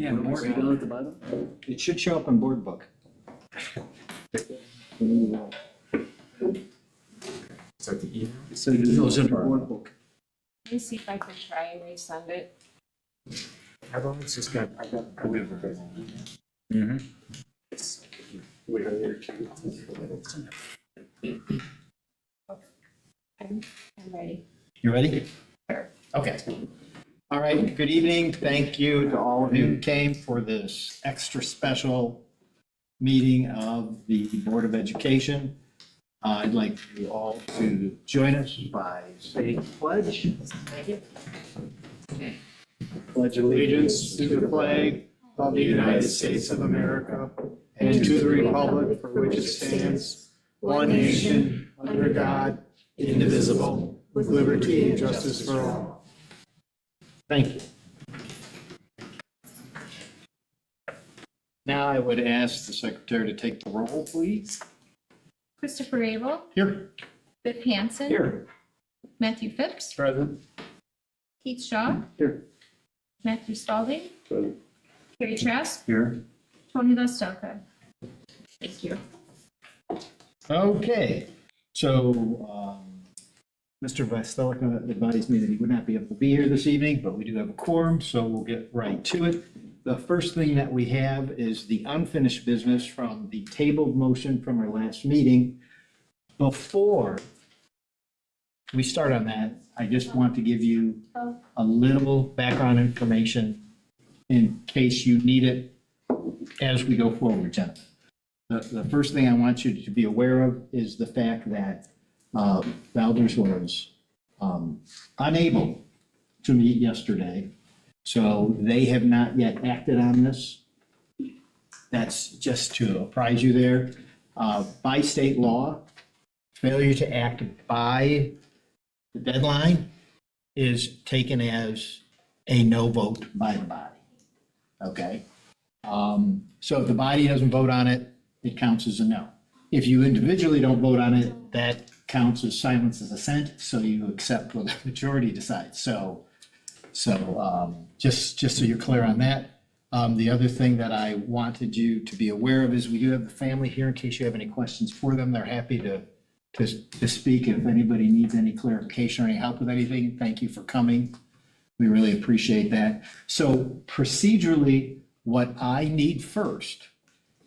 Yeah, Board board down at the bottom? It should show up in board book. Is that the email? So it goes in the board book. Let me see if I can try and resend it. I've always just got, I got. Mm-hmm. Wait, are there two? I'm ready. You ready? Sure. Okay. All right, good evening. Thank you to all of you who came for this extra special meeting of the Board of Education. I'd like you all to join us by saying pledge. Pledge allegiance to the flag of the United States of America and to the republic for which it stands, one nation, under God, indivisible, with liberty and justice for all. Thank you. Now I would ask the secretary to take the roll, please. Christopher Abel, Here. Biff Hansen, Here. Matthew Phipps, Present. Keith Shaw, Here. Matthew Spalding, Present. Carrie Trask, Here. Tony Listelka. Thank you. Okay, so Mr. Vastelka advised me that he would not be able to be here this evening, but we do have a quorum, so we'll get right to it. The first thing that we have is the unfinished business from the tabled motion from our last meeting. Before we start on that, I just want to give you a little background information in case you need it as we go forward, gentlemen. The first thing I want you to be aware of is the fact that Valders was unable to meet yesterday, so they have not yet acted on this. That's just to apprise you there. By state law, failure to act by the deadline is taken as a no vote by the body. Okay? So if the body doesn't vote on it, it counts as a no. If you individually don't vote on it, that counts as silence as assent, so you accept what the majority decides. So just so you're clear on that. The other thing that I wanted you to be aware of is we do have the family here in case you have any questions for them. They're happy to speak. If anybody needs any clarification or any help with anything, thank you for coming. We really appreciate that. So procedurally, what I need first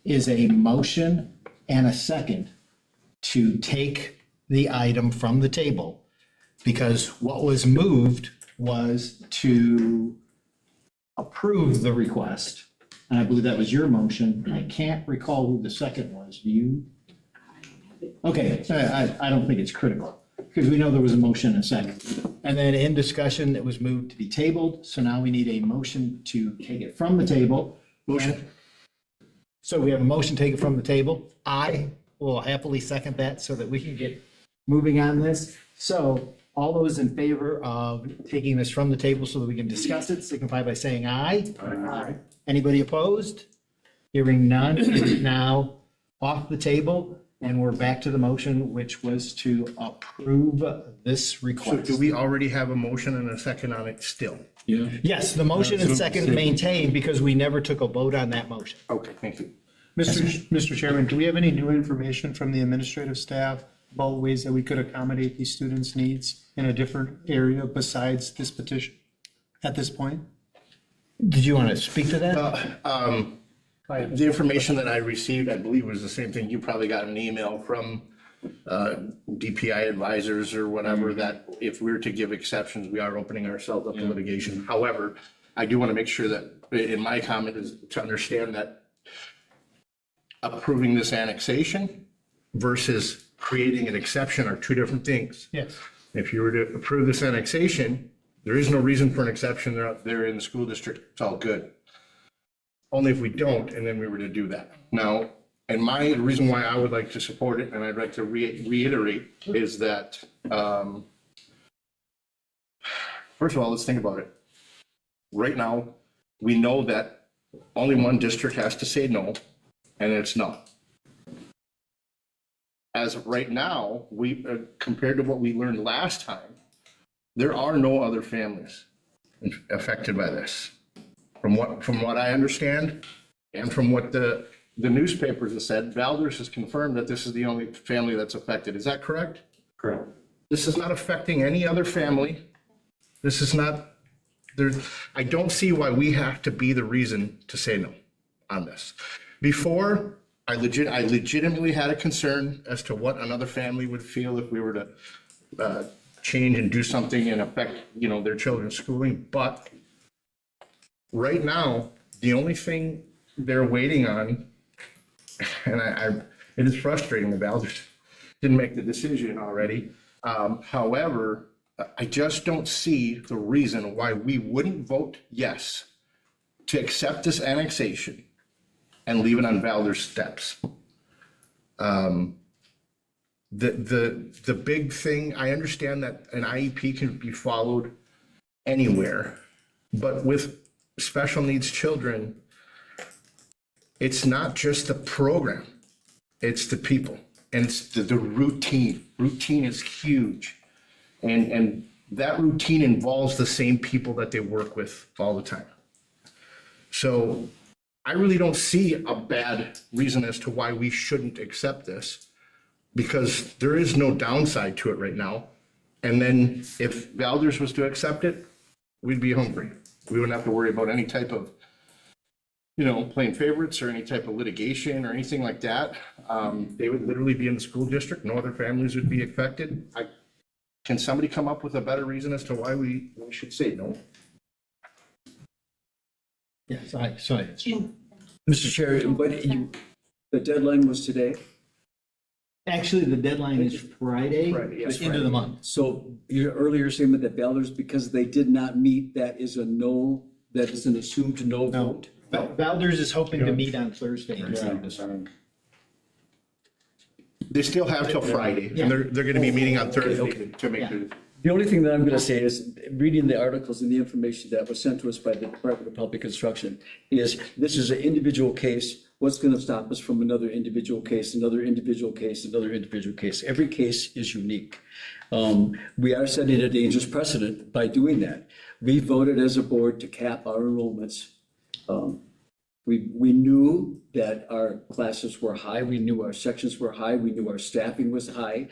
is a motion and a second to take the item from the table, because what was moved was to approve the request, and I believe that was your motion. I can't recall who the second was. Do you? Okay, I don't think it's critical, because we know there was a motion and a second. And then in discussion, it was moved to be tabled, so now we need a motion to take it from the table. Motion. So we have a motion taken from the table. I will happily second that so that we can get moving on this. So all those in favor of taking this from the table so that we can discuss it, signify by saying aye. Aye. Anybody opposed? Hearing none, it is now off the table, and we're back to the motion, which was to approve this So request. do we already have a motion and a second on it still? Yeah. Yes, the motion and second maintained because we never took a vote on that motion. Okay, thank you. Mr. Chairman, do we have any new information from the administrative staff about ways that we could accommodate these students' needs in a different area besides this petition at this point? Did you want to speak to that? The information that I received, I believe, was the same thing. You probably got an email from DPI advisors or whatever, that if we're to give exceptions, we are opening ourselves up to litigation. However, I do want to make sure that, in my comment, is to understand that approving this annexation versus creating an exception are two different things. Yes. If you were to approve this annexation, there is no reason for an exception. They're out there in the school district. It's all good. Only if we don't, and then we were to do that. Now, and the reason why I would like to support it, and I'd like to reiterate, is that, first of all, let's think about it. Right now, we know that only one district has to say no, and it's no. As of right now, compared to what we learned last time, there are no other families affected by this. From what I understand, and from what the newspapers have said, Valders has confirmed that this is the only family that's affected. Is that correct? Correct. This is not affecting any other family. This is not, I don't see why we have to be the reason to say no on this. Before, I legitimately had a concern as to what another family would feel if we were to change and do something and affect, their children's schooling. But right now, the only thing they're waiting on, and it is frustrating the Valders didn't make the decision already. However, I just don't see the reason why we wouldn't vote yes to accept this annexation and leave it on Valders steps. The big thing, I understand that an IEP can be followed anywhere, but with special needs children, it's not just the program, it's the people, and it's the routine. Routine is huge. And that routine involves the same people that they work with all the time. So I really don't see a bad reason as to why we shouldn't accept this, because there is no downside to it right now. And then if Valders was to accept it, we'd be home free. We wouldn't have to worry about any type of, playing favorites or any type of litigation or anything like that. They would literally be in the school district. No other families would be affected. Can somebody come up with a better reason as to why we should say no? Yes, sorry. Mr. Chair, the deadline was today, Actually, the deadline is Friday, Friday, yes, the end of the month. so your earlier statement that Valders, because they did not meet, that is a no, that is an assumed no vote? Valders is hoping to meet on Thursday. They still have till Friday, and they're gonna be meeting on Thursday to make the. The only thing that I'm going to say is, reading the articles and the information that was sent to us by the Department of Public Instruction, is this is an individual case. What's going to stop us from another individual case, another individual case, another individual case? Every case is unique. We are setting a dangerous precedent by doing that. We voted as a board to cap our enrollments. We knew that our classes were high, we knew our sections were high, we knew our staffing was high.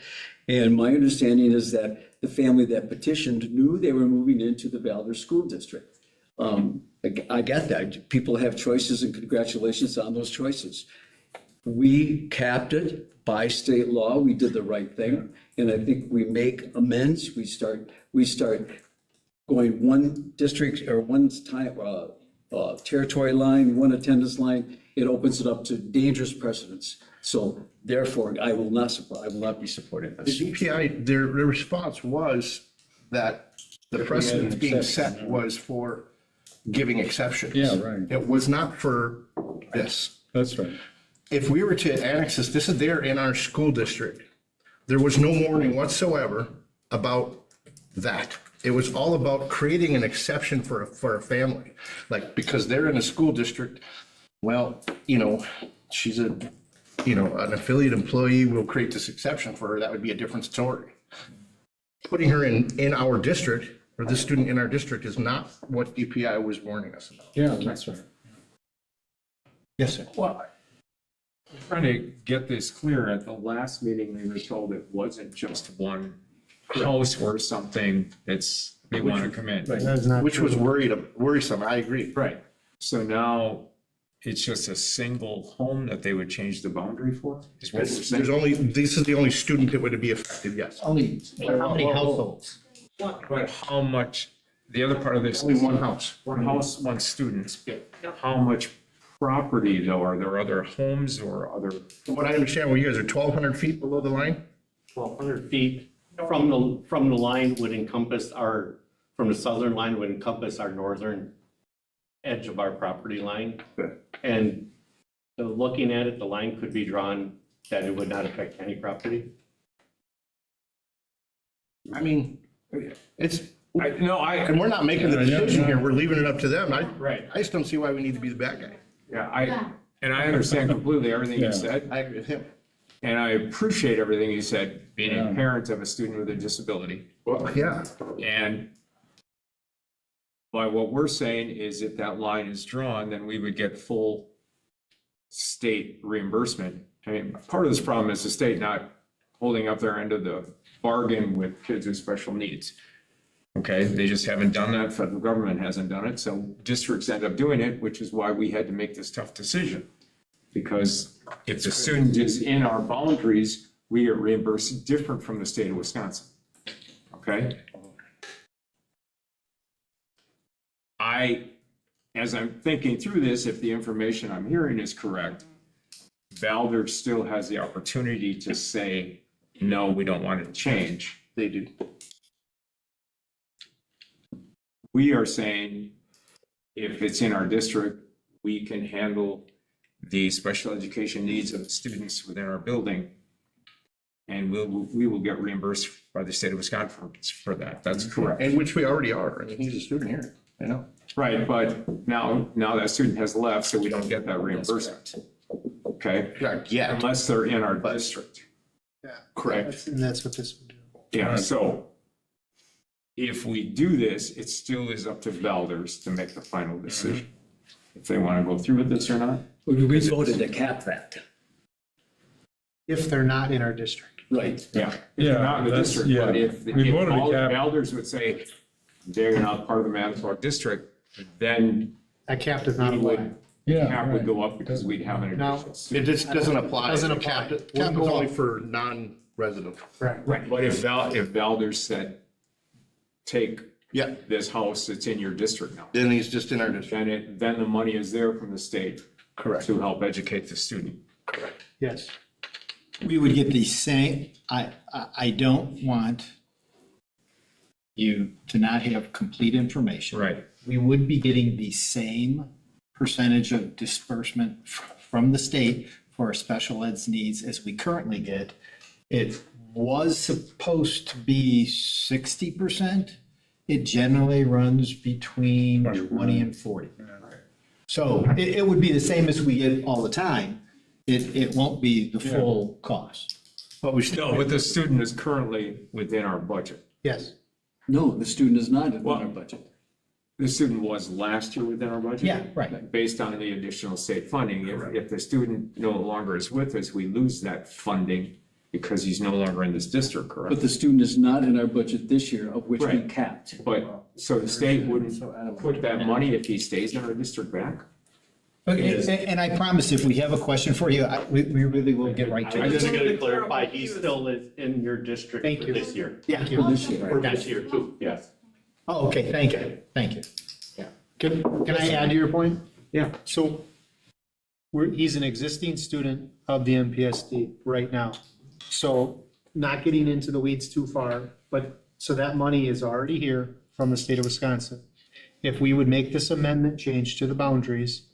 And my understanding is that the family that petitioned knew they were moving into the Valders School District. I get that. People have choices, and congratulations on those choices. We capped it by state law. We did the right thing. And I think we make amends. We start going one district or one time, territory line, one attendance line. It opens it up to dangerous precedents. So therefore, I will not be supporting The this. DPI, their response was that the precedent being set was for giving exceptions. Yeah, right. It was not for this. That's right. If we were to annex this is there in our school district. There was no warning whatsoever about that. It was all about creating an exception for a family, like, because they're in a school district. Well, she's an affiliate employee, we'll create this exception for her. That would be a different story. Putting her in our district, or this student in our district, is not what DPI was warning us about. Yeah, that's right. Yes, sir. Well, I'm trying to get this clear. At the last meeting, we were told it wasn't just one house or something they want to come in. That's not Which true. was worrisome, I agree. Right. So now it's just a single home that they would change the boundary for, is what we're saying? This is the only student that would be affected, yes. Only, how many households? But how much, the other part of this. Only one house. One house, one student. How much property though? Are there other homes or other? From what I understand, you guys are 1,200 feet below the line? 1,200 feet from the line would encompass from the southern line would encompass our northern edge of our property line. Okay. And looking at it, the line could be drawn that it would not affect any property. I mean, it's, And and we're not making the decision here, we're leaving it up to them. Right. I just don't see why we need to be the bad guy. Yeah, I understand completely everything you said, I agree with him. and I appreciate everything you said, being a parent of a student with a disability. Well, yeah. And But what we're saying is if that line is drawn, then we would get full state reimbursement. I mean, part of this problem is the state not holding up their end of the bargain with kids with special needs. Okay, they just haven't done that. Federal government hasn't done it. So districts end up doing it, which is why we had to make this tough decision. Because if the student is in our boundaries, we get reimbursed different from the state of Wisconsin. Okay? As I'm thinking through this, if the information I'm hearing is correct, Baldor still has the opportunity to say, no, we don't want it to change. They do. We are saying, if it's in our district, we can handle the special education needs of the students within our building. And we will get reimbursed by the state of Wisconsin for that. That's correct. And which we already are. I mean, he's a student here. I know. Right, but now that student has left, so we don't get that reimbursement. Okay? Yeah. Unless they're in our district. Correct. And that's what this would do. Yeah, so if we do this, it still is up to Valders to make the final decision. If they want to go through with this or not. We voted to cap that. If they're not in our district. Right. Yeah. If they're not in the that's- district, yeah. but if We voted to cap- Valders would say they're not part of the Manitowoc district, then That cap does not we apply. would, Yeah, cap would right. go up because we'd have an Now- additional. It just doesn't apply. Doesn't The apply. Cap Wouldn't is go only up. for non-resident. Right. But if Valders said, take Yeah. this house that's in your district now, Then he's just in our district. then the money is there from the state Correct. to help educate the student. Yes. We would get the same, I don't want you to not have complete information. Right. We would be getting the same percentage of disbursement from the state for our special ed's needs as we currently get. It was supposed to be 60%. It generally runs between 20 and 40. So it would be the same as we get all the time. It won't be the full cost. But we No, still, but the student is currently within our budget. Yes. No, the student is not in Well- our budget. The student was last year within our budget. Yeah, right. Based on the additional state funding. If the student no longer is with us, we lose that funding because he's no longer in this district, But correct? the student is not in our budget this year, of which we Right. capped. But, so the state wouldn't put that money if he stays in our district back? Okay, and I promise if we have a question for you, we really will get right to I it. just gotta clarify, he still is in your district Thank for you. this year. Yeah. For this year. For this year too, yes. Oh, okay, thank you, thank you. Can I add to your point? Yeah. So he's an existing student of the MPSD right now. So not getting into the weeds too far, but so that money is already here from the state of Wisconsin. If we would make this amendment change to the boundaries,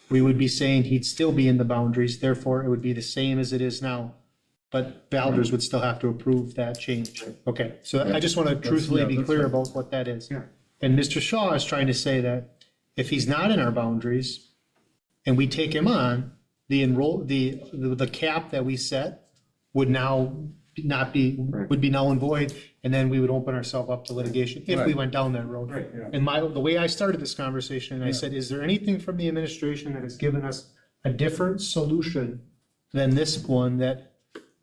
we would be saying he'd still be in the boundaries, therefore it would be the same as it is now. But Valders would still have to approve that change. Okay, so I just want to truthfully be clear about what that is. And Mr. Shaw is trying to say that if he's not in our boundaries and we take him on, the cap that we set would now not be, would be null and void, and then we would open ourselves up to litigation if we went down that road. And the way I started this conversation, and I said, is there anything from the administration that has given us a different solution than this one that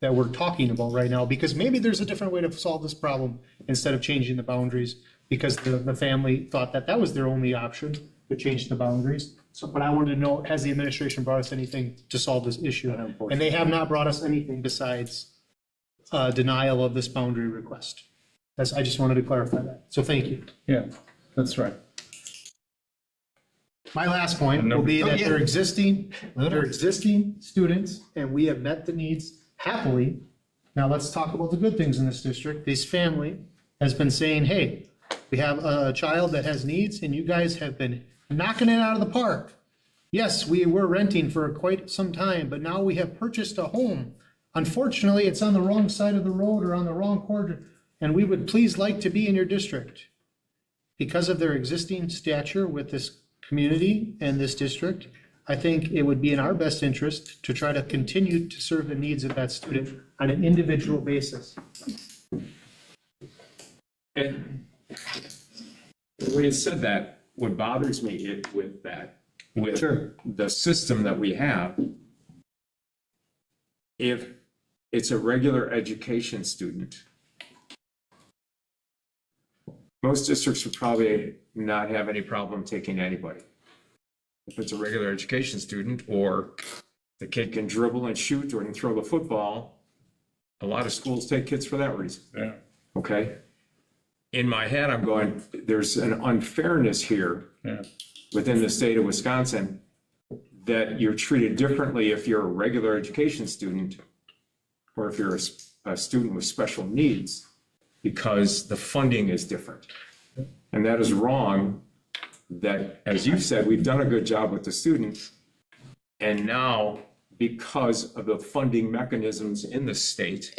we're talking about right now? Because maybe there's a different way to solve this problem instead of changing the boundaries, because the family thought that was their only option, to change the boundaries. So, but I wanted to know, has the administration brought us anything to solve this issue? And they have not brought us anything besides denial of this boundary request. I just wanted to clarify that. So thank you. Yeah, that's right. My last point will be that they're existing students, and we have met the needs happily. Now, let's talk about the good things in this district. This family has been saying, hey, we have a child that has needs, and you guys have been knocking it out of the park. Yes, we were renting for quite some time, but now we have purchased a home. Unfortunately, it's on the wrong side of the road or on the wrong corner, and we would please like to be in your district. Because of their existing stature with this community and this district, I think it would be in our best interest to try to continue to serve the needs of that student on an individual basis. And the way you said that, what bothers me with that, with Sure. the system that we have, if it's a regular education student, most districts would probably not have any problem taking anybody. If it's a regular education student, or the kid can dribble and shoot or can throw the football, a lot of schools take kids for that reason. Yeah. Okay? In my head, I'm going, there's an unfairness here Yeah. within the state of Wisconsin that you're treated differently if you're a regular education student or if you're a student with special needs, because the funding is different. And that is wrong. That, as you said, we've done a good job with the students. And now, because of the funding mechanisms in the state,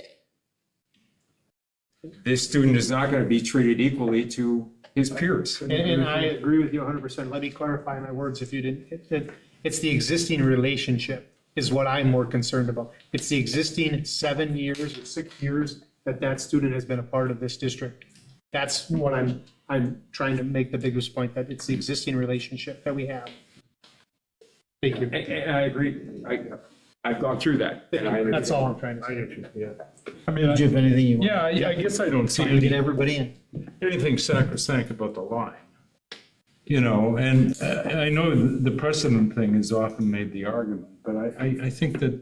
this student is not going to be treated equally to his peers. And I agree with you 100%. Let me clarify my words if you didn't. It's the existing relationship is what I'm more concerned about. It's the existing 7 years or 6 years that student has been a part of this district. That's what I'm trying to make the biggest point, that it's the existing relationship that we have. Thank you. And I agree. I've gone through that. And That's all I'm trying to say. I mean, Do you have anything you want? yeah, I guess I don't see Trying to get any- everybody in. anything sacrosanct about the line. You know, and I know the precedent thing has often made the argument, but I think that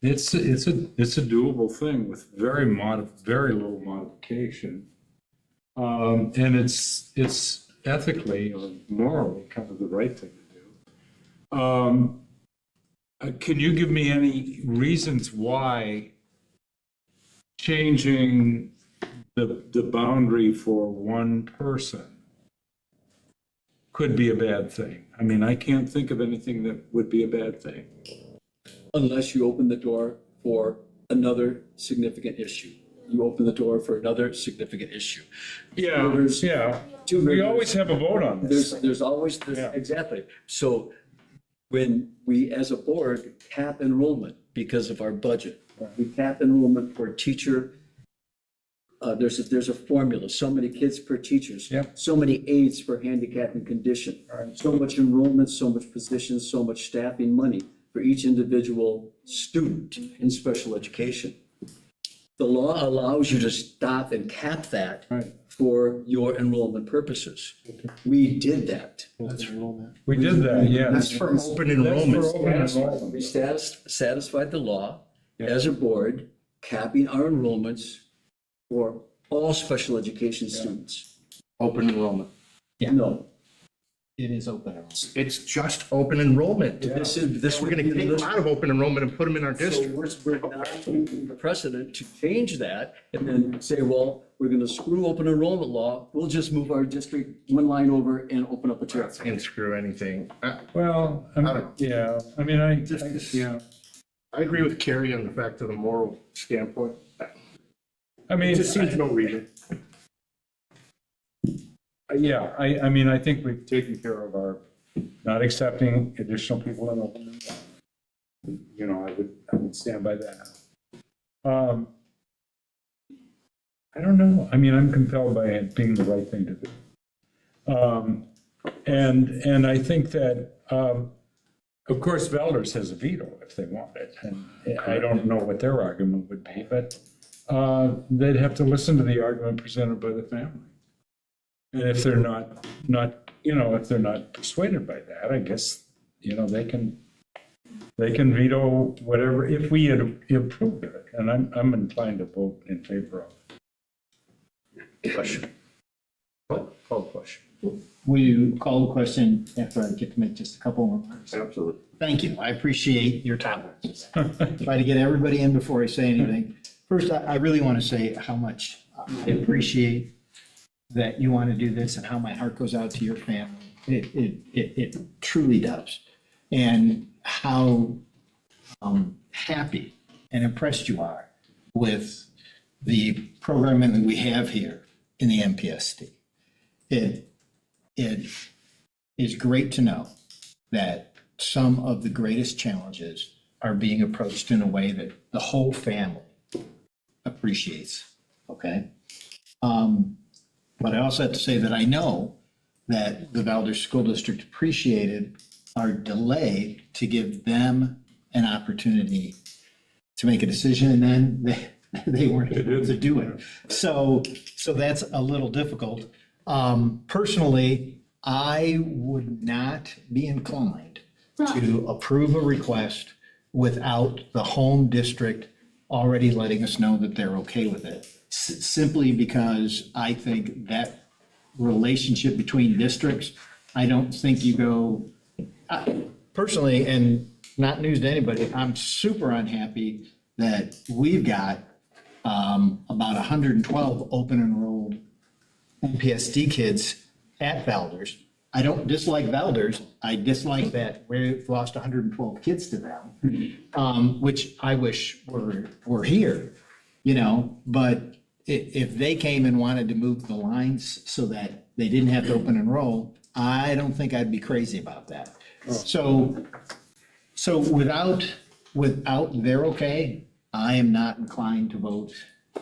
it's a doable thing with very little modification. And it's ethically or morally kind of the right thing to do. Can you give me any reasons why changing the boundary for one person could be a bad thing? I mean, I can't think of anything that would be a bad thing. Unless you open the door for another significant issue. You open the door for another significant issue. Yeah, Rivers- yeah. Two We rivers- always have a vote on this. There's always, Yeah. exactly. So when we, as a board, cap enrollment because of our budget, we cap enrollment for teacher, there's a formula, so many kids per teachers. Yep. So many aides per handicap and condition. So much enrollment, so much positions, so much staffing money for each individual student in special education. The law allows you to stop and cap that Right. for your enrollment purposes. We did that. We did that, yeah. That's for open That's enrollment. for open enrollment. We satisfied the law as a board, capping our enrollments for all special education students. Open enrollment. Yeah. No, It is open. It's just open enrollment. this We're would gonna be take them out of open enrollment and put them in our So district. we're not taking the precedent to change that and then say, well, we're gonna screw open enrollment law. We'll just move our district one line over and open up a chair. And screw anything. Well, yeah, I mean, yeah. I agree with Carrie on the fact of the moral standpoint. I mean, It just seems no reason. yeah, I mean, I think we've taken care of our not accepting additional people in open enrollment. You know, I would stand by that. I don't know. I mean, I'm compelled by it being the right thing to do. And I think that, of course, Velders has a veto if they want it. And I don't know what their argument would be, but they'd have to listen to the argument presented by the family. And if they're not, if they're not persuaded by that, I guess, they can veto whatever, if we had approved it. And I'm inclined to vote in favor of it. Question. Call question. Will you call the question after I get to make just a couple more remarks? Absolutely. Thank you. I appreciate your tolerance. Try to get everybody in before I say anything. First, I really want to say how much I appreciate that you want to do this and how my heart goes out to your family. It truly does. And how happy and impressed you are with the programming that we have here in the MPSD. It is great to know that some of the greatest challenges are being approached in a way that the whole family appreciates, okay? But I also have to say that I know that the Valdez School District appreciated our delay to give them an opportunity to make a decision, and then they weren't able to do it. So that's a little difficult. Personally, I would not be inclined to approve a request without the home district already letting us know that they're okay with it. Simply because I think that relationship between districts, I don't think you go, personally, and not news to anybody, I'm super unhappy that we've got about 112 open enrolled MPSD kids at Valdez. I don't dislike Valdez. I dislike that we've lost 112 kids to them, which I wish were here, but if they came and wanted to move the lines so that they didn't have to open enroll, I don't think I'd be crazy about that. So without their okay, I am not inclined to vote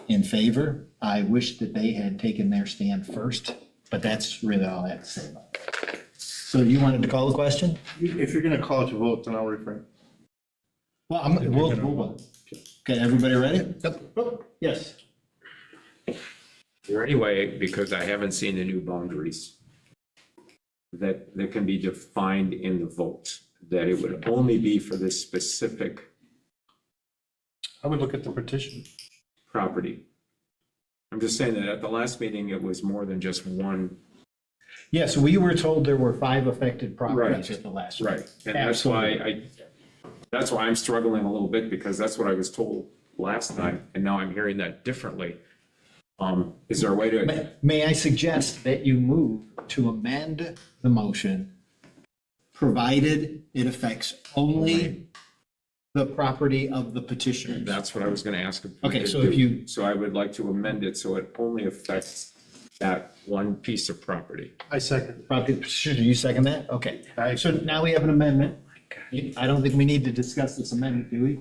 in favor. I wish that they had taken their stand first, but that's really all I have to say about it. So you wanted to call the question? If you're gonna call it to vote, then I'll refrain. Well, we'll vote. Okay, everybody ready? Yep. Yes. Is there any way, because I haven't seen the new boundaries, that can be defined in the vote, that it would only be for this specific I would look at the petition. property? I'm just saying that at the last meeting, it was more than just one. Yes, we were told there were 5 affected properties Right. at the last. Right. And that's why I'm struggling a little bit, because that's what I was told last time, and now I'm hearing that differently. Is there a way to? May I suggest that you move to amend the motion, provided it affects only the property of the petitioner? That's what I was gonna ask. Okay, so if you- So I would like to amend it so it only affects that one piece of property. I second. Property petitioner, you second that? Okay. So now we have an amendment. I don't think we need to discuss this amendment, do we?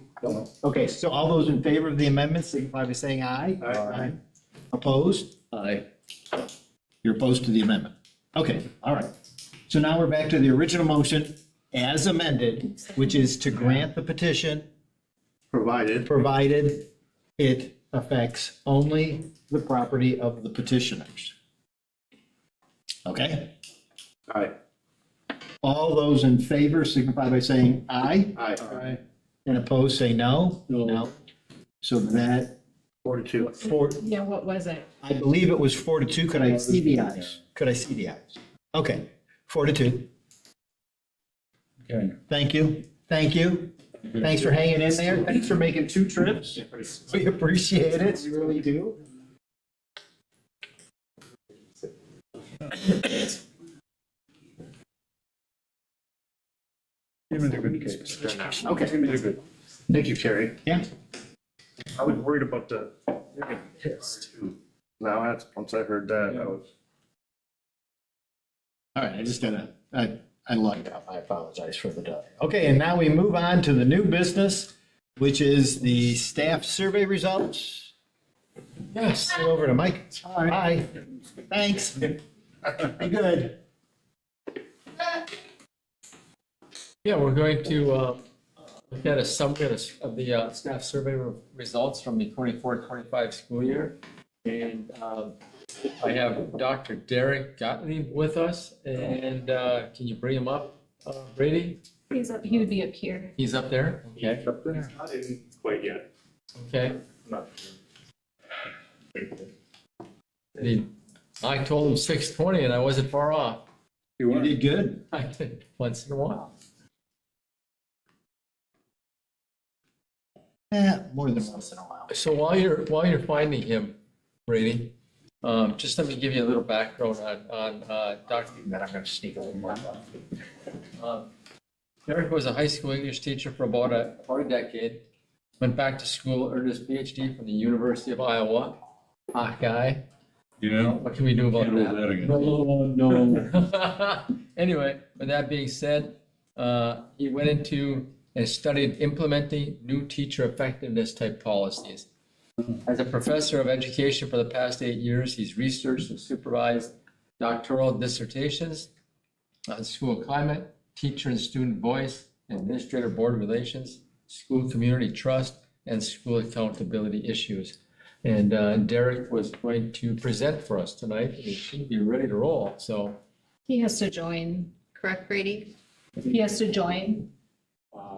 Okay, so all those in favor of the amendment, signify by saying aye. Aye. Opposed? Aye. You're opposed to the amendment. Okay, all right. So now we're back to the original motion as amended, which is to grant the petition, provided it affects only the property of the petitioners. Okay? All right. All those in favor signify by saying aye. Aye. And opposed, say no. No. So that, 42. Yeah, what was it? I believe it was 4-2. Could I see the ayes? Could I see the ayes? Okay, 4-2. Okay. Thank you. Thank you. Thanks for hanging in there. Thanks for making 2 trips. We appreciate it. We really do. You made a good case. Okay. Thank you, Carrie. Yeah. I was worried about the, you're getting pissed too. Now, that's, once I heard that, I was. All right, I just gotta, I lucked out. I apologize for the delay. Okay, and now we move on to the new business, which is the staff survey results. Yes, over to Mike. Hi. Thanks. Be good. Yeah, we're going to look at a summary of the staff survey results from the 24-25 school year. And I have Dr. Derek Gottlieb with us, and can you bring him up, Brady? He would be up here. He's up there? Okay. Not in quite yet. Okay. Not I told him 6:20 and I wasn't far off. You did good. I did once in a while. More than once in a while. So while you're finding him, Brady, just let me give you a little background on Dr. Then I'm gonna sneak a little more. Derek was a high school English teacher for about a decade. Went back to school, earned his PhD from the University of Iowa. Hot guy. Yeah. What can we do about Can't that? hold that again. No. Anyway, with that being said, he went into and studied implementing new teacher effectiveness type policies. As a professor of education for the past 8 years, he's researched and supervised doctoral dissertations on school climate, teacher and student voice, administrator board relations, school community trust, and school accountability issues. And Derek was going to present for us tonight, and he should be ready to roll, so. He has to join, correct, Brady? He has to join.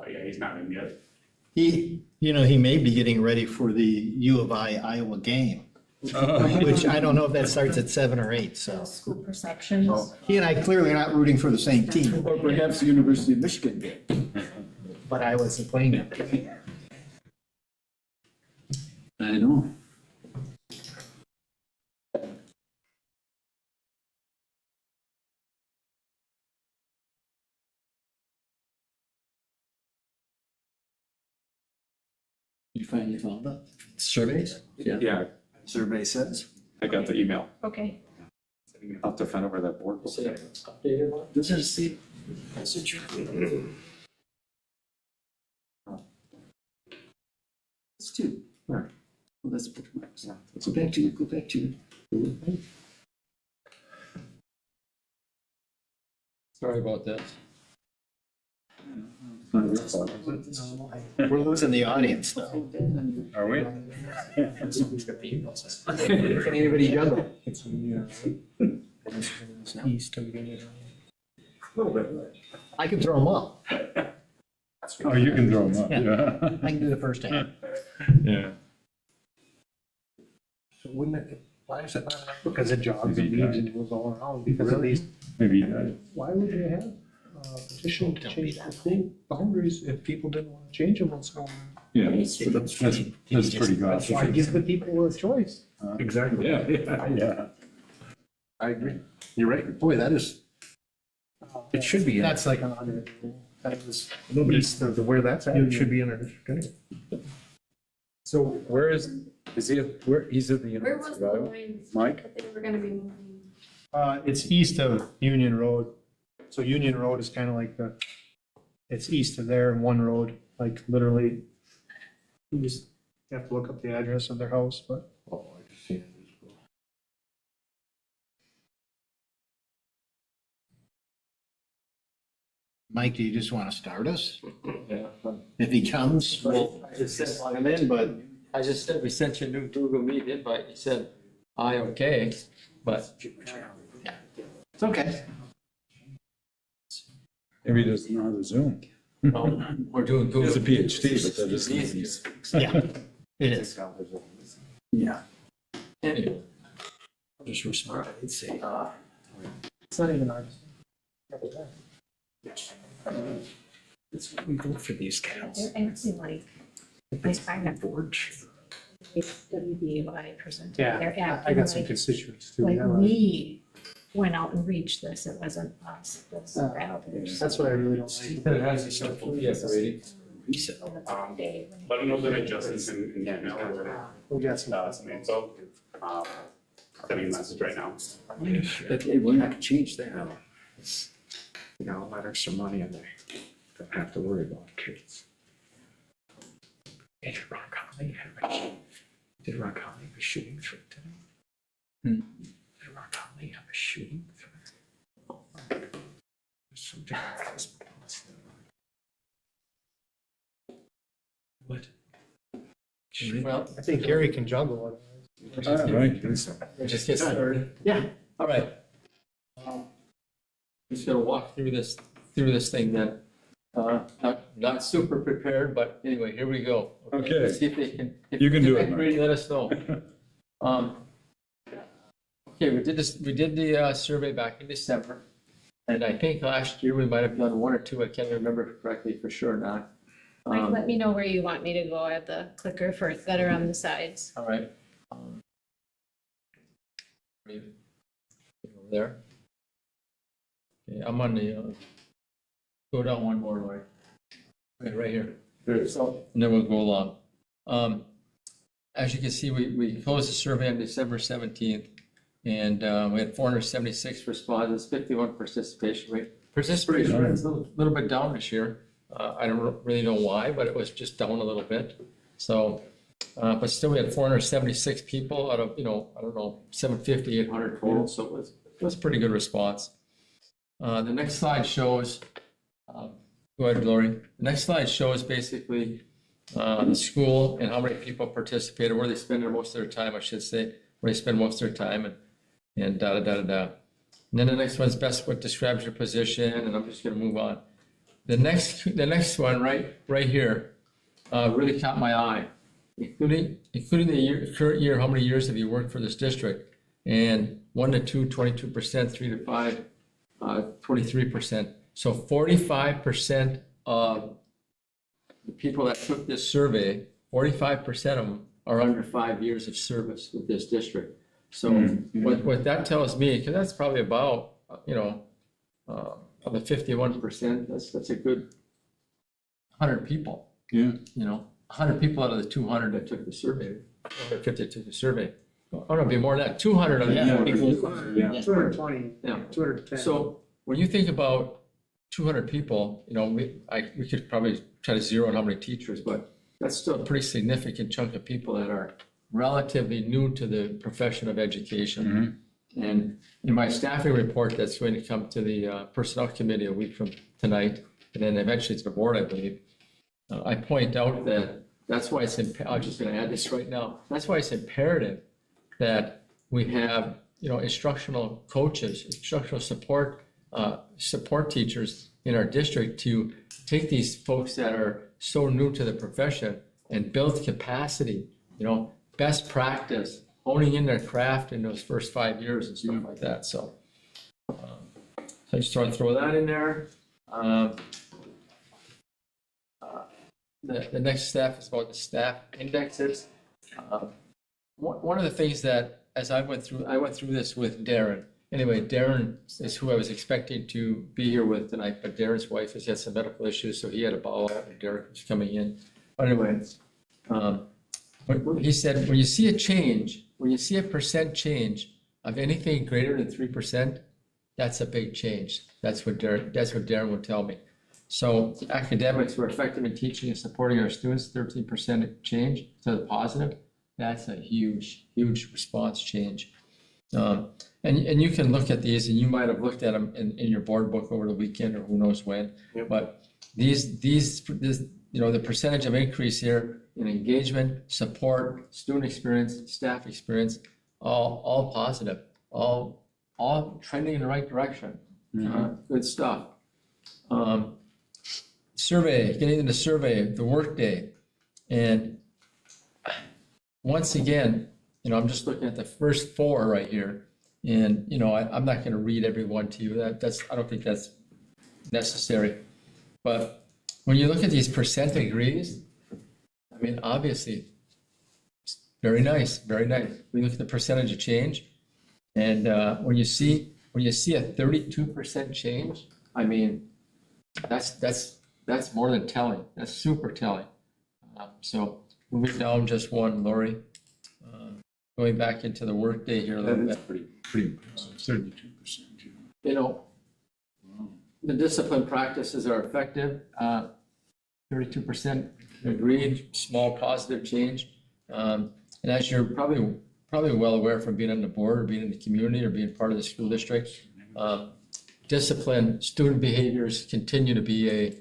Yeah, he's not in yet. He may be getting ready for the U of I Iowa game, which I don't know if that starts at 7 or 8, so. School perceptions. He and I clearly are not rooting for the same team, Or perhaps the University of Michigan game. but I wasn't playing that. I know. You finally found out? Surveys? Yeah, Survey says. I got the email. Okay. I'll have to find out where that board was. Updated one? This is the. It's two. Well, that's bookmarks. Go back to go back to. Sorry about that. We're losing the audience, though. Are we? Can anybody juggle? I can throw them up. Oh, you can throw them up, Yeah. yeah. I can do the first hand. Yeah. So wouldn't it, why is it not? Because it jogs and leaves and goes all around because of these. Maybe that. Why would you have a petition to change the full boundaries if people didn't want to change them? So Yeah, that's pretty gossipy. why give the people a choice? Exactly. Yeah. I agree. You're right. Boy, that is, it should be. That's like an hundred. That was east of where that's at. It should be in our district anyway. So where is he, he's at the Where was University the of Iowa? line Mike? that they were gonna be moving? It's east of Union Road. So Union Road is kind of like it's east of there and one road, like literally. You just have to look up the address of their house, but. Oh, I just see it. Mike, do you just want to start us? Yeah. If he comes, we'll I just said, plug him in, but I just said, we sent you a new Google Meet invite. You said, aye, okay, but it's okay. Maybe he doesn't know how to Zoom. we're doing Google. He's a PhD, but that It's doesn't. easier. Yeah, it is. Yeah. Anyway, Just respond. I'd say, It's not even ours. it's what we go for these counts. They're acting like, I find that Board. WBY presented. Yeah, They're I acting got some like, constituents too. like yeah, we went out and reached this. It wasn't us. This is others. That's what I really don't like. it has to start from yes, Brady. Reset. On the day when- Let them know that adjustments in email. We got some. Some info. Sending a message right now. But hey, we're not gonna change that. You know, a lot extra money in there. Don't have to worry about kids. Did Rock Holly have a shooting threat today? Did Rock Holly have a shooting threat? Something like this. What? Well, I think Gary can juggle it. Right. just get started. Yeah. All right. Just gonna walk through this thing then. Not super prepared, but anyway, here we go. Okay. Let's see if they can. If You can do if it, they Mike. really let us know. Okay, we did the survey back in December. And I think last year we might have done one or two. I can't remember correctly for sure or not. Mike, let me know where you want me to go. I have the clicker for that are on the sides. All right. Maybe over there. Okay, I'm on the, go down one more, Lori. Okay, right here. So, and then we'll go along. As you can see, we closed the survey on December 17th, and we had 476 respondents, 51 participation rate. Participation rate is a little bit down this year. I don't really know why, but it was just down a little bit. So But still, we had 476 people out of, you know, I don't know, 750, 800 total, so it was a pretty good response. The next slide shows, go ahead, Lori. The next slide shows basically the school and how many people participated, where they spend most of their time, I should say, where they spend most of their time, and da da da da da. And then the next one's best what describes your position, and I'm just going to move on. The next one right here really caught my eye, including the current year. How many years have you worked for this district? And 1 to 2, 22%, 3 to 5, 23%. So 45% of the people that took this survey, 45% of them are under 5 years of service with this district. So what that tells me, because that's probably about, you know, of the 51%, that's a good 100 people. Yeah. You know, 100 people out of the 200 that took the survey, 150 took the survey. Oh, no, it'd be more than that, 200 of the people. 220, Yeah. 210. So when you think about 200 people, you know, we could probably try to zero in how many teachers, but that's still a pretty significant chunk of people that are relatively new to the profession of education. And in my staffing report that's going to come to the Personnel Committee a week from tonight, and then eventually to the board, I believe, I point out that that's why I'm just going to add this right now. That's why it's imperative that we have, you know, instructional coaches, instructional support teachers in our district to take these folks that are so new to the profession and build capacity, you know, best practice, honing in their craft in those first 5 years and stuff like that. So, I just want to throw that in there. The next step is about the staff indexes. One of the things that, as I went through this with Darren. Anyway, Darren is who I was expecting to be here with tonight, but Darren's wife has had some medical issues, so he had to bow out, and Derek was coming in. But anyway, he said, when you see a change, when you see a percent change of anything greater than 3%, that's a big change. That's what Darren would tell me. So academics were effective in teaching and supporting our students, 13% change to the positive. That's a huge, huge response change. And you can look at these, and you might have looked at them in your board book over the weekend or who knows when. Yep. But these, you know, the percentage of increase here in engagement, support, student experience, staff experience, all positive, all trending in the right direction. Good stuff. Survey, getting into survey, the workday, and once again, you know, I'm just looking at the first 4 right here, and you know, I'm not going to read every one to you. I don't think that's necessary. But when you look at these percent agrees, I mean, obviously, very nice, very nice. We look at the percentage of change, and when you see a 32% change, I mean, that's more than telling. That's super telling. So moving down just one, Lori. Going back into the workday here a little bit. Pretty impressive, 32%. You know, the discipline practices are effective. 32% agreed, small positive change. And as you're probably well aware from being on the board or being in the community or being part of the school district, discipline, student behaviors continue to be a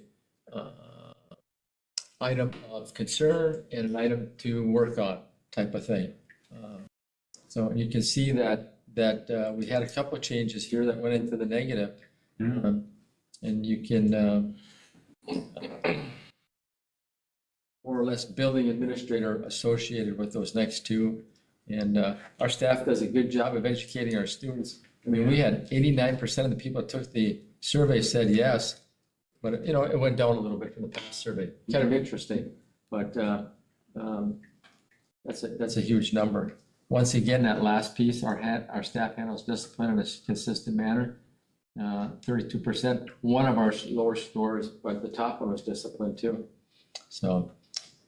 item of concern and an item to work on type of thing. So you can see that we had a couple of changes here that went into the negative. And you can more or less building administrator associated with those next two. And our staff does a good job of educating our students. I mean, we had 89% of the people that took the survey said yes, but you know, it went down a little bit from the past survey. Kind of interesting, but that's a huge number. Once again, that last piece, our staff handles discipline in a consistent manner. 32%, one of our lower scores, but the top one was discipline too. So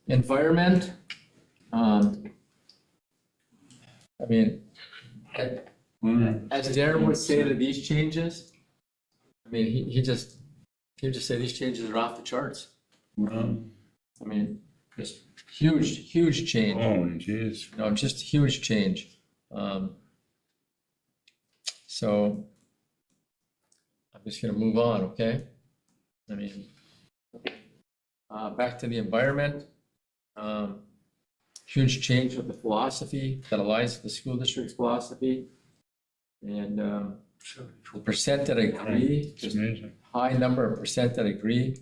environment, I mean, as Darren would say to these changes, I mean, he just say these changes are off the charts. I mean, just huge change. Oh, geez. Just huge change. So I'm just gonna move on, okay? I mean, back to the environment. Huge change with the philosophy that aligns with the school district's philosophy. And the percent that agree, It's amazing. high number of percent that agree,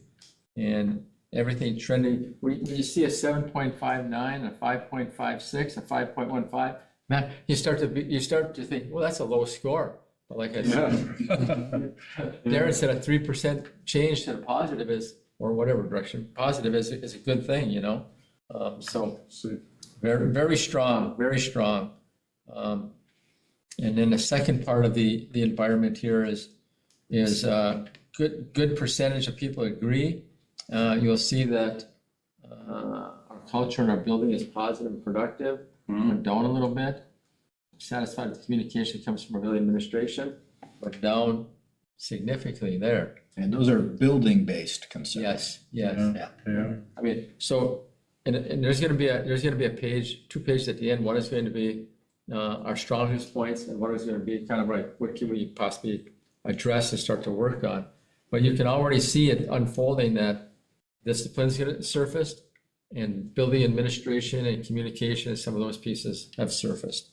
and everything trending. When you see a 7.59, a 5.56, a 5.15, man, you start to think, well, that's a low score. But like I said, Darren said a 3% change to the positive is, or whatever direction, positive is a good thing, you know? So very, very strong, very strong. And then the second part of the environment here is good percentage of people agree. You'll see that our culture and our building is positive and productive. Went down a little bit. Satisfied with the communication comes from our building administration, but down significantly there. And those are building-based concerns. Yes, yes. Yeah. I mean, so, and there's gonna be a page, 2 pages at the end. One is going to be our strongest points, and one is gonna be kind of like, what can we possibly address and start to work on? But you can already see it unfolding, that discipline's gonna surfaced, and building administration and communication, and some of those pieces have surfaced.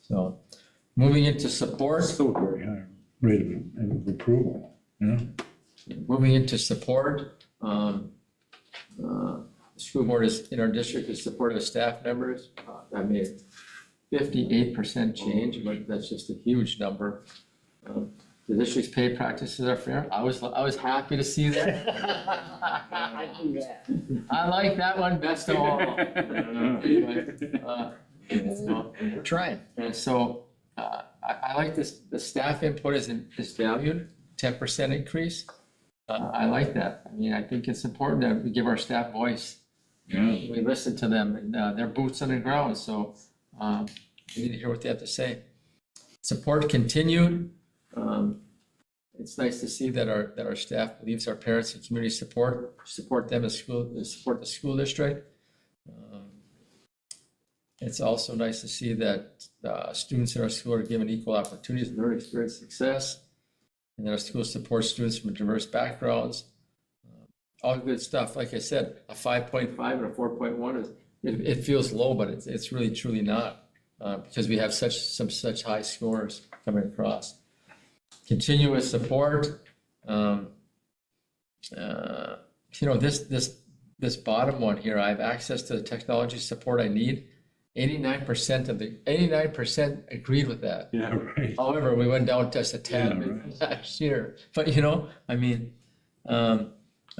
So, moving into support. Still very high rate of approval, yeah. Moving into support, the school board is, in our district, is supportive of staff members. I made 58% change, but that's just a huge number. The district's pay practices are fair. I was happy to see that. I like that one best of all. We're trying. And so, I like this, the staff input is valued, 10% increase. I like that. I mean, I think it's important that we give our staff voice. Yeah. We listen to them, and their boots on the ground, so we need to hear what they have to say. Support continued. It's nice to see that our staff believes our parents and community support them as support the school district. It's also nice to see that students in our school are given equal opportunities to learn, experience, success, and that our school supports students from diverse backgrounds. All good stuff. Like I said, a 5.5 and a 4.1 it feels low, but it's really truly not, because we have such high scores coming across. Continuous support. This bottom one here, I have access to the technology support I need. 89% agreed with that. Yeah, right. However, we went down just a tad bit last year. But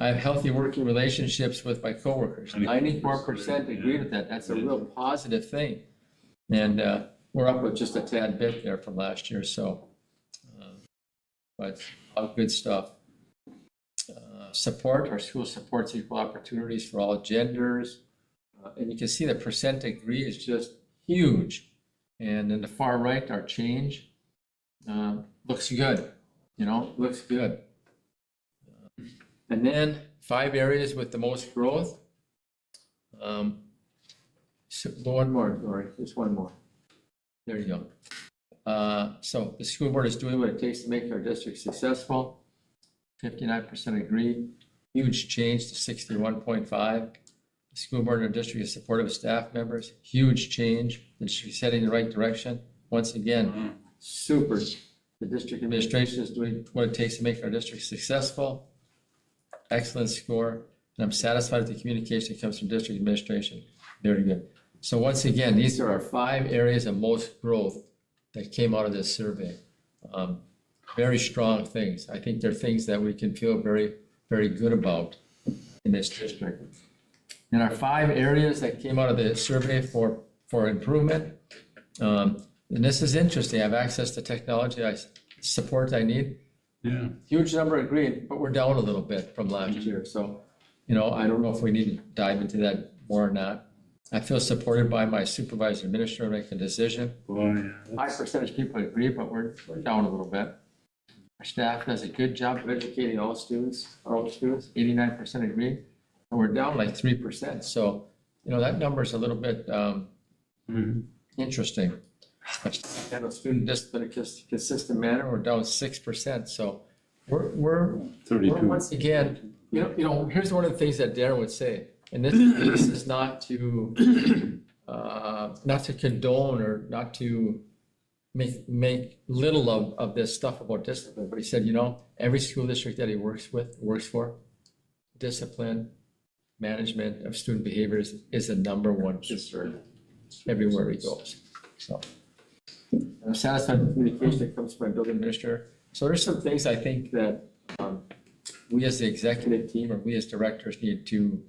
I have healthy working relationships with my coworkers. 94% agreed with that. That's a real positive thing. And we're up with just a tad bit there from last year. So, but all good stuff. Support, our school supports equal opportunities for all genders. And you can see the percent agree is just huge. And in the far right, our change looks good, looks good. And then 5 areas with the most growth. So one more, Dory, just one more. There you go. So the school board is doing what it takes to make our district successful. 59% agree. Huge change to 61.5. The school board in our district is supportive of staff members. Huge change. The district's heading in the right direction. Once again, super. The district administration is doing what it takes to make our district successful. Excellent score. And I'm satisfied with the communication that comes from district administration. Very good. So once again, these are our 5 areas of most growth that came out of this survey. Very strong things. I think they're things that we can feel very, very good about in this district. And our 5 areas that came out of the survey for improvement. And this is interesting. I have access to technology, support I need. Yeah. Huge number agreed, but we're down a little bit from last year. So, I don't know if we need to dive into that more or not. I feel supported by my supervisor administrator making a decision. Boy, yeah. High percentage of people agree, but we're down a little bit. Our staff does a good job of educating all students, 89% agree, and we're down like 3%. So, you know, that number is a little bit interesting. Handle student discipline in a consistent manner, we're down 6%, so we're 32. once again, you know, here's one of the things that Darren would say, and this is not to condone or not to make little of this stuff about discipline, but he said, you know, every school district that he works for, discipline, management of student behaviors is the number one concern everywhere he goes. So I'm satisfied with the communication that comes from my building administrator. So there's some things I think that we as the executive team or we as directors need to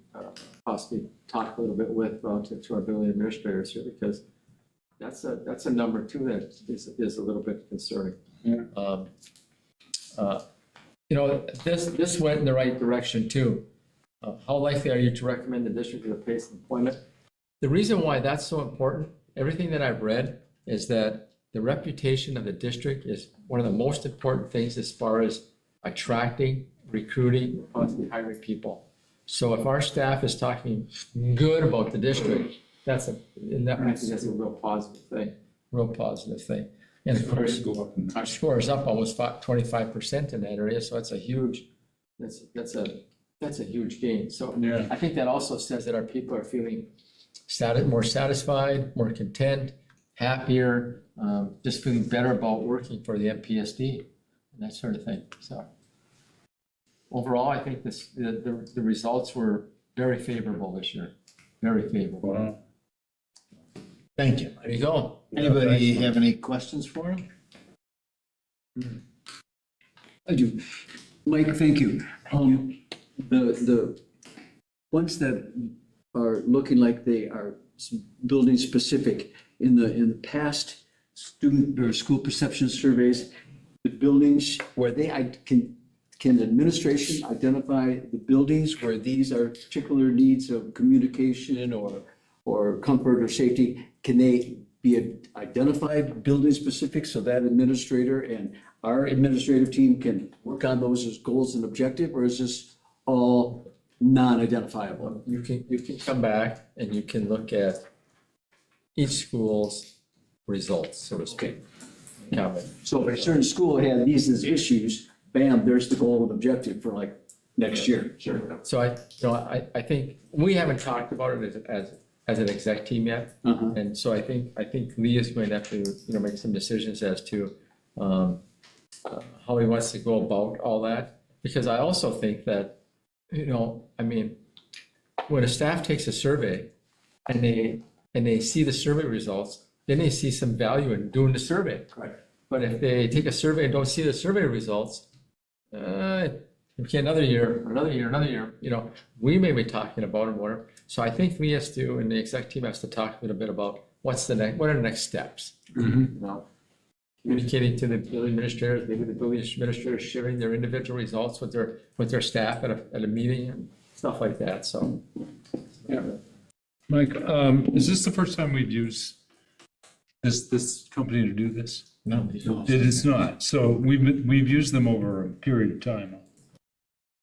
possibly talk a little bit with relative to our building administrators here, because that's a number too that is a little bit concerning. Yeah. You know, this went in the right direction too. How likely are you to recommend the district to the pace of employment? The reason why that's so important, everything that I've read, is that the reputation of the district is one of the most important things as far as attracting, recruiting, possibly hiring people. So if our staff is talking good about the district, I think that's a real positive thing. And of course, our score is up almost 25% in that area, so that's a huge gain. So Yeah. I think that also says that our people are feeling more satisfied, more content, happier, just feeling better about working for the MPSD and that sort of thing. So overall, I think the results were very favorable this year, very favorable. Wow. Thank you. There you go. Anybody have any questions for him? I do. Mike, thank you. The ones that are looking like they are building specific, in the past student or school perception surveys, the buildings where can administration identify the buildings where these are particular needs of communication or comfort or safety? Can they be identified building specific so that administrator and our administrative team can work on those as goals and objective, or is this all non-identifiable? You can come back and you can look at each school's results, so to speak. Comment. So if a certain school had these as issues, bam, there's the goal and objective for like next year. Sure. So I think we haven't talked about it as an exec team yet. Uh-huh. And so I think Lee is going to have to, make some decisions as to how he wants to go about all that. Because I also think that, when a staff takes a survey and they see the survey results, then they see some value in doing the survey. Correct. But if they take a survey and don't see the survey results, another year, we may be talking about it more. So I think we has to, and the exec team has to talk a little bit about what are the next steps. Communicating to the building administrators, maybe the building administrators sharing their individual results with their staff at a meeting and stuff like that, so. Yeah. Mike, is this the first time we've used this company to do this? No. It is not. So we've used them over a period of time.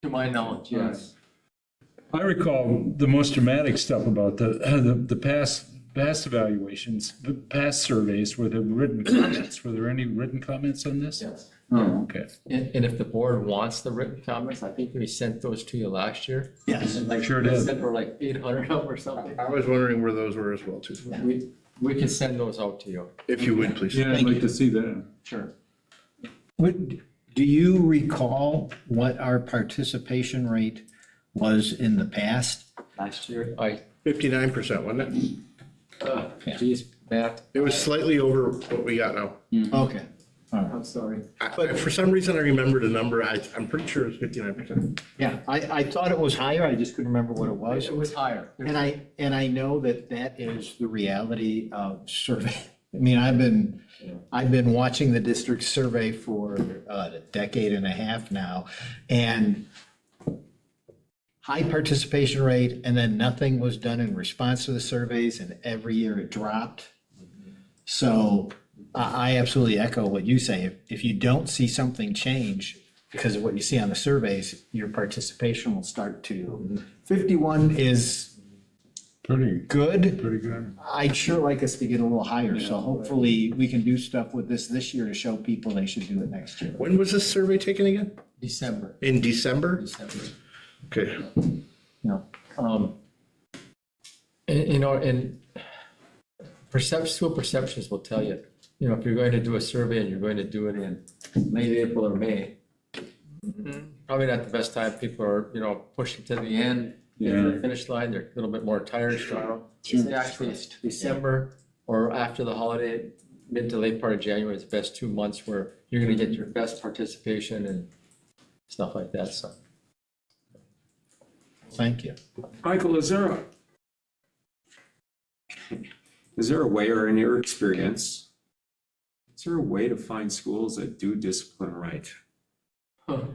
To my knowledge, yes. I recall the most dramatic stuff about the past evaluations, the past surveys were the written comments. Were there any written comments on this? Yes. Oh, okay. And if the board wants the written comments, I think we sent those to you last year. Yes. Sure did. We sent for like 800 of them or something. I was wondering where those were as well too. We can send those out to you. If you would, please. Yeah, I'd like to see that. Sure. Do you recall what our participation rate was in the past? Last year, 59%, wasn't it? geez, Matt, It was slightly over what we got now. Okay. I'm sorry. But for some reason, I remembered a number. I'm pretty sure it was 59%. Yeah, I thought it was higher. I just couldn't remember what it was. It was higher. And I know that is the reality of survey. I mean, I've been watching the district survey for a decade and a half now, and high participation rate, and then nothing was done in response to the surveys, and every year it dropped. So I absolutely echo what you say. If you don't see something change because of what you see on the surveys, your participation will start to. 51 is Pretty, good. pretty good. I'd sure like us to get a little higher, so hopefully we can do stuff with this year to show people they should do it next year. When was this survey taken again? December, In December? December. Okay. And school perceptions will tell you, if you're going to do a survey and you're going to do it in late April or May, probably not the best time. People are, pushing to the end, to the finish line, they're a little bit more tired, so actually December or after the holiday, mid to late part of January is the best 2 months where you're gonna get your best participation and stuff like that, so. Thank you. Michael, is there a way, or in your experience, is there a way to find schools that do discipline right?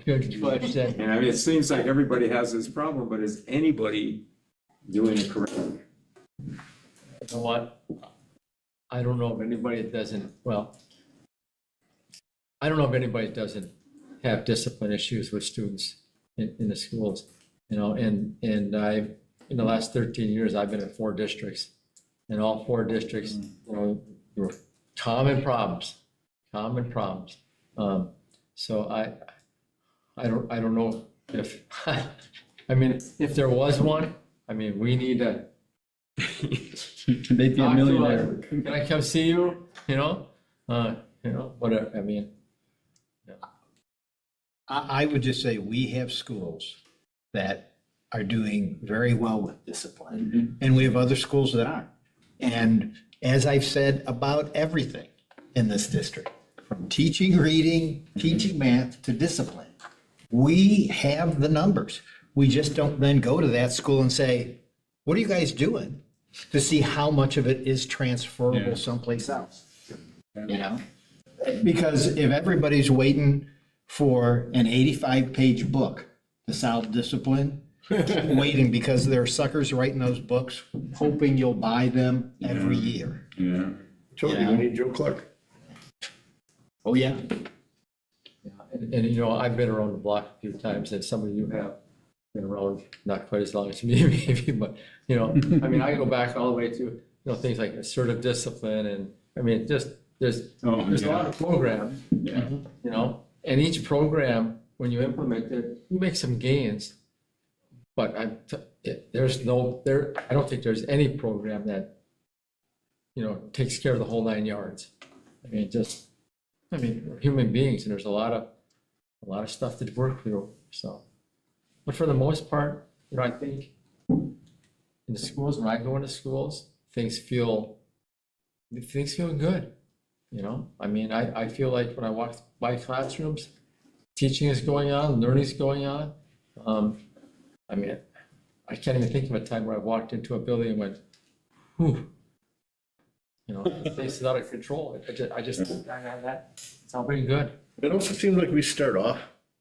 Good question. And I mean, it seems like everybody has this problem, but is anybody doing it correctly? You know what? I don't know of anybody that doesn't, I don't know of anybody that doesn't have discipline issues with students in the schools, and I, in the last 13 years, I've been in 4 districts. And all 4 districts, there were common problems. So I don't know if, I mean, if there was one, I mean, we need to. They'd be a talk to millionaire. Can I come see you? Whatever, I mean. I would just say we have schools that are doing very well with discipline, and we have other schools that aren't. And as I've said about everything in this district, from teaching reading, teaching math to discipline, we have the numbers. We just don't then go to that school and say, what are you guys doing? To see how much of it is transferable someplace else, Because if everybody's waiting for an 85-page book to solve discipline, waiting because there are suckers writing those books, hoping you'll buy them every year. Yeah. Told you, we need Joe Clark. Oh, yeah. And I've been around the block a few times, and some of you have been around not quite as long as me, maybe, but, I mean, I go back all the way to, things like assertive discipline, and, I mean, just, there's a lot of programs, and each program, when you implement it, you make some gains, but I don't think there's any program that, takes care of the whole 9 yards. We're human beings, and there's a lot of stuff to work through, so. But for the most part, I think in the schools, when I go into schools, things feel good, I mean, I feel like when I walk by classrooms, teaching is going on, learning is going on. I mean, I can't even think of a time where I walked into a building and went, whew. Things is out of control. I just think that it's all very good. It also seems like we start off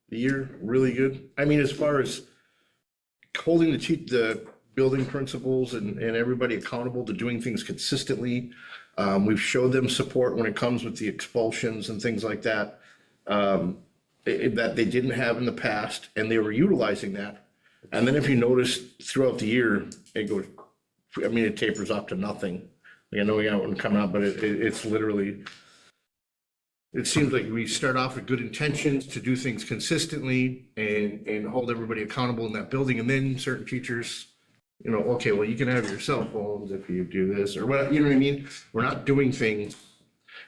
the year really good. I mean, as far as holding the building principals and everybody accountable to doing things consistently. We've showed them support when it comes with the expulsions and things like that, that they didn't have in the past, and they were utilizing that. And then if you notice throughout the year, it goes, it tapers off to nothing. I know we got one coming up, but it's literally, it seems like we start off with good intentions to do things consistently and hold everybody accountable in that building. And then certain teachers, okay, well, you can have your cell phones if you do this or what, you know what I mean? We're not doing things.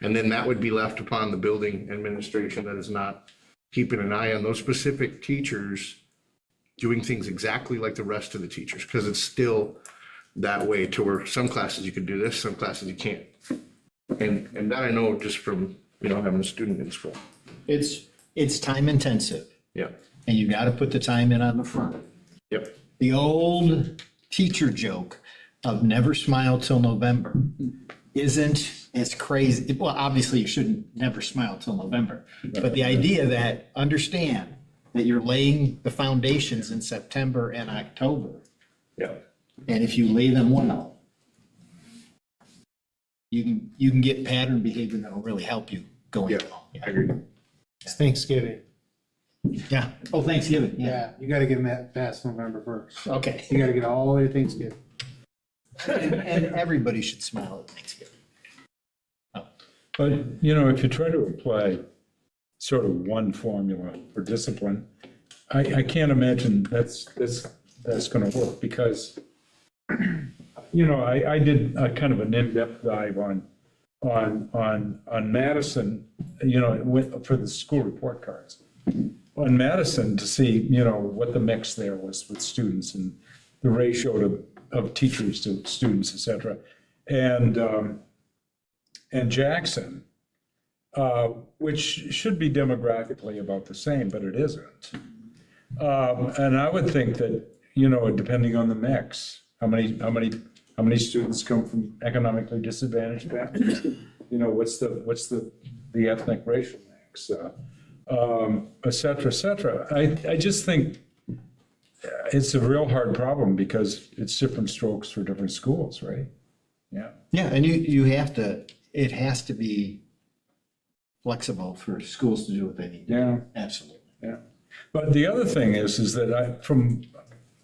And then that would be left upon the building administration that is not keeping an eye on those specific teachers doing things exactly like the rest of the teachers, because it's still that way to where some classes you can do this, some classes you can't. And that I know just from, having a student in school. It's time intensive, Yeah. and you got to put the time in on the front. Yep. The old teacher joke of never smile till November isn't as crazy. Well, obviously you shouldn't never smile till November, but the idea that understand that you're laying the foundations in September and October. Yeah. And if you lay them well, you can get pattern behavior that will really help you going. Yeah, I agree. It's Thanksgiving. Yeah. Oh, Thanksgiving. Yeah. Yeah, you gotta get them that past November 1st. Okay. You gotta get all the way to Thanksgiving. And everybody should smile at Thanksgiving. But, you know, if you try to apply sort of one formula for discipline, I can't imagine that's gonna work, because, you know, I did a kind of an in-depth dive on Madison, you know, for the school report cards. On Madison to see, you know, what the mix there was with students and the ratio of teachers to students, et cetera. And Jackson, which should be demographically about the same, but it isn't. And I would think that, you know, depending on the mix, how many students come from economically disadvantaged families? You know, what's the ethnic racial mix, et cetera, et cetera. I just think it's a real hard problem because it's different strokes for different schools, right? Yeah. Yeah, and you have to, it has to be flexible for schools to do what they need. Yeah. Absolutely. Yeah. But the other thing is that from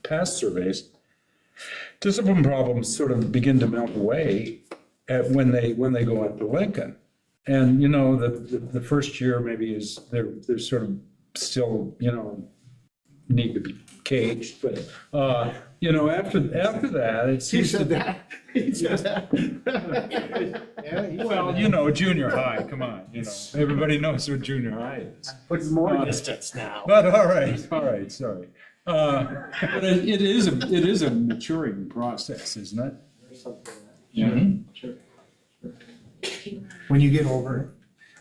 past surveys, discipline problems sort of begin to melt away when they go into Lincoln. And, you know, the first year maybe is, they're sort of still, you know, need to be caged, but, you know, after that, it seems. You said that? You said that? Yeah, Well, you know, junior high, come on, you know, everybody knows what junior high is. Put more distance now. But all right, sorry. But it is a maturing process, isn't it? Yeah. When you get over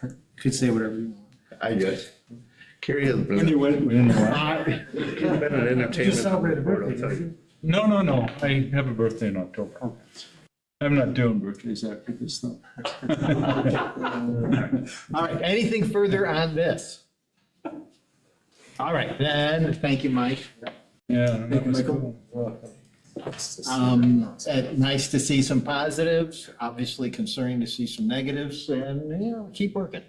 it, you could say whatever you want. I guess. Carrie has been, When you went, when you what? she's been an entertainment. celebrated board, I'll birthday, tell didn't you. No, I have a birthday in October. I'm not doing birthdays after this, though. All right, anything further on this? All right, then, thank you, Mike. Yeah. that was Michael. cool. Nice to see some positives, obviously concerning to see some negatives, and, you know, keep working.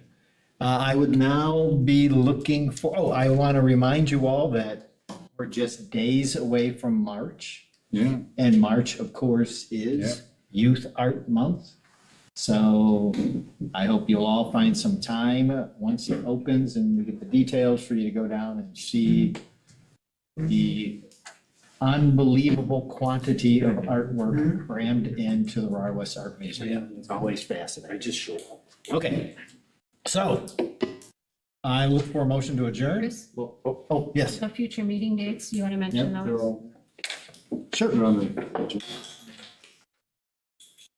I would now be looking for, I want to remind you all that we're just days away from March. Yeah. And March, of course, is Youth Art Month. So I hope you'll all find some time once it opens and we get the details for you to go down and see the unbelievable quantity of artwork crammed into the Raw West Art Museum. It's always fascinating. I just show up. Okay, so I look for a motion to adjourn. Chris? Oh, yes, So future meeting dates, you want to mention those? sure.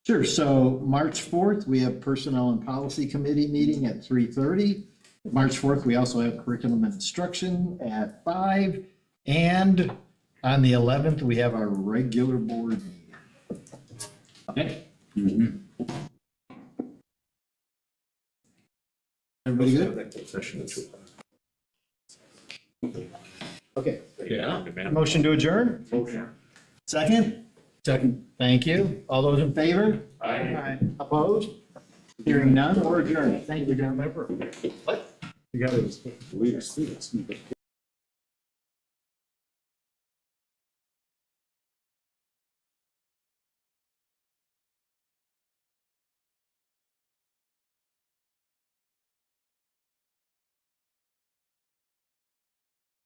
Sure, so March 4th, we have Personnel and Policy Committee meeting at 3:30. March 4th, we also have Curriculum and Instruction at 5. And on the 11th, we have our regular board meeting. Okay? Everybody good? Okay. Yeah. Motion to adjourn? Second? Second. Thank you. All those in favor? Aye. Opposed? Hearing none, we're adjourned. Thank you, John. You got to leave us through this.